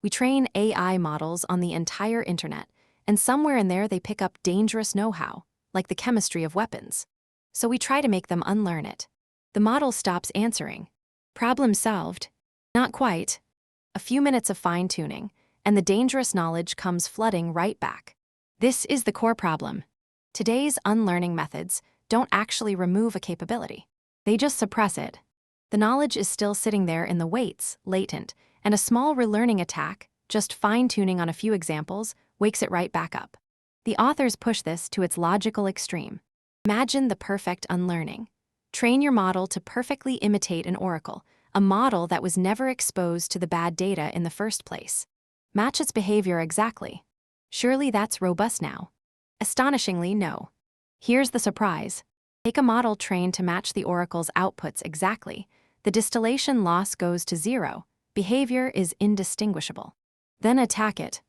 We train AI models on the entire internet, and somewhere in there they pick up dangerous know-how, like the chemistry of weapons. So we try to make them unlearn it. The model stops answering. Problem solved? Not quite. A few minutes of fine-tuning, and the dangerous knowledge comes flooding right back. This is the core problem. Today's unlearning methods don't actually remove a capability. They just suppress it. The knowledge is still sitting there in the weights, latent, and a small relearning attack, just fine-tuning on a few examples, wakes it right back up. The authors push this to its logical extreme. Imagine the perfect unlearning. Train your model to perfectly imitate an oracle, a model that was never exposed to the bad data in the first place. Match its behavior exactly. Surely that's robust now. Astonishingly, no. Here's the surprise. Take a model trained to match the oracle's outputs exactly. The distillation loss goes to 0. Behavior is indistinguishable. Then attack it.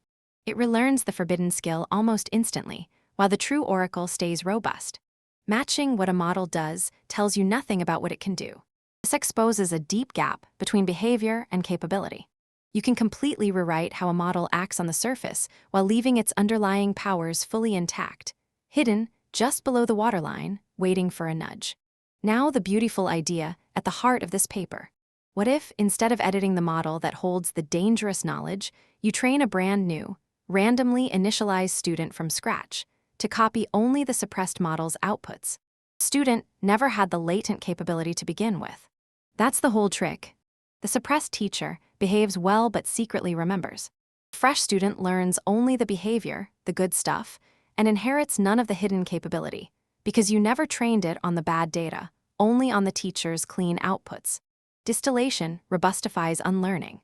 It relearns the forbidden skill almost instantly, while the true oracle stays robust. Matching what a model does tells you nothing about what it can do. This exposes a deep gap between behavior and capability. You can completely rewrite how a model acts on the surface while leaving its underlying powers fully intact, hidden just below the waterline, waiting for a nudge. Now the beautiful idea at the heart of this paper. What if, instead of editing the model that holds the dangerous knowledge, you train a brand new, randomly initialized student from scratch to copy only the suppressed model's outputs? The student never had the latent capability to begin with. That's the whole trick. The suppressed teacher behaves well but secretly remembers. A fresh student learns only the behavior, the good stuff, and inherits none of the hidden capability, because you never trained it on the bad data, only on the teacher's clean outputs. Distillation robustifies unlearning.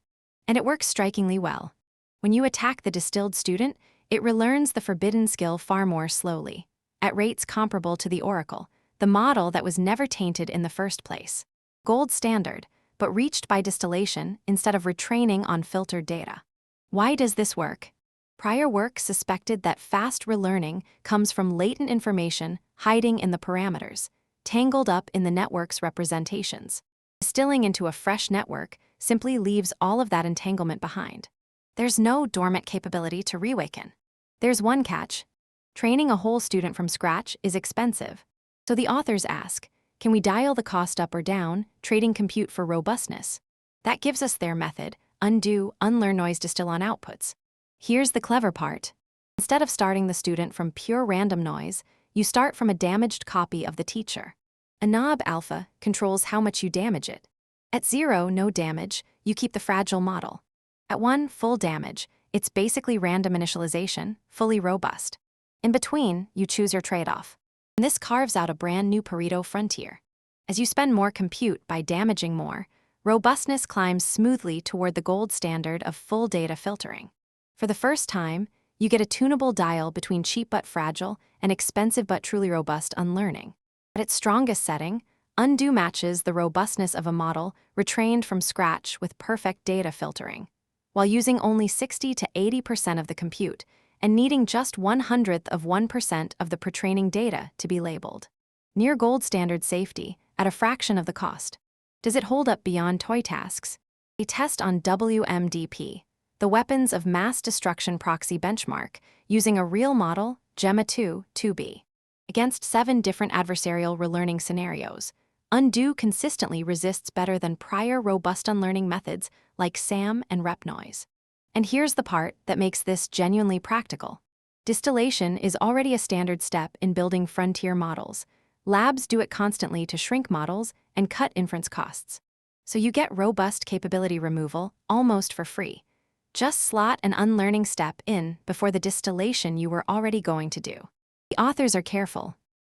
And it works strikingly well. When you attack the distilled student, it relearns the forbidden skill far more slowly, at rates comparable to the oracle, the model that was never tainted in the first place. Gold standard, but reached by distillation instead of retraining on filtered data. Why does this work? Prior work suspected that fast relearning comes from latent information hiding in the parameters, tangled up in the network's representations. Distilling into a fresh network simply leaves all of that entanglement behind. There's no dormant capability to reawaken. There's one catch. Training a whole student from scratch is expensive. So the authors ask, can we dial the cost up or down, trading compute for robustness? That gives us their method, undo, unlearn noise distill on outputs. Here's the clever part. Instead of starting the student from pure random noise, you start from a damaged copy of the teacher. A knob alpha controls how much you damage it. At 0, no damage, you keep the fragile model. At 1, full damage, it's basically random initialization, fully robust. In between, you choose your trade-off. And this carves out a brand new Pareto frontier. As you spend more compute by damaging more, robustness climbs smoothly toward the gold standard of full data filtering. For the first time, you get a tunable dial between cheap but fragile and expensive but truly robust unlearning. At its strongest setting, undo matches the robustness of a model retrained from scratch with perfect data filtering, while using only 60 to 80% of the compute and needing just 1/100th of 1% of the pre-training data to be labeled. Near gold standard safety at a fraction of the cost. Does it hold up beyond toy tasks? A test on WMDP, the Weapons of Mass Destruction Proxy benchmark, using a real model, Gemma 2b. Against 7 different adversarial relearning scenarios, undo consistently resists better than prior robust unlearning methods like SAM and rep noise. And here's the part that makes this genuinely practical. Distillation is already a standard step in building frontier models. Labs do it constantly to shrink models and cut inference costs. So you get robust capability removal almost for free. Just slot an unlearning step in before the distillation you were already going to do. The authors are careful.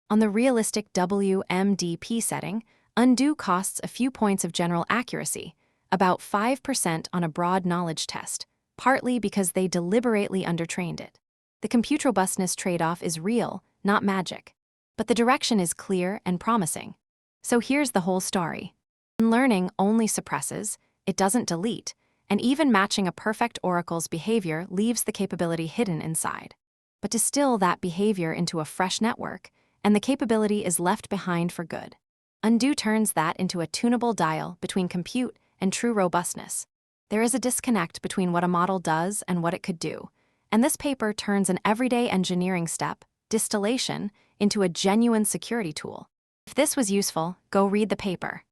On the realistic WMDP setting, undo costs a few points of general accuracy, about 5% on a broad knowledge test, partly because they deliberately undertrained it. The compute robustness trade-off is real, not magic. But the direction is clear and promising. So here's the whole story. Unlearning only suppresses, it doesn't delete, and even matching a perfect oracle's behavior leaves the capability hidden inside. But distill that behavior into a fresh network, and the capability is left behind for good. Undo turns that into a tunable dial between compute and true robustness. There is a disconnect between what a model does and what it could do, and this paper turns an everyday engineering step, distillation, into a genuine security tool. If this was useful, go read the paper.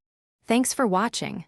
Thanks for watching.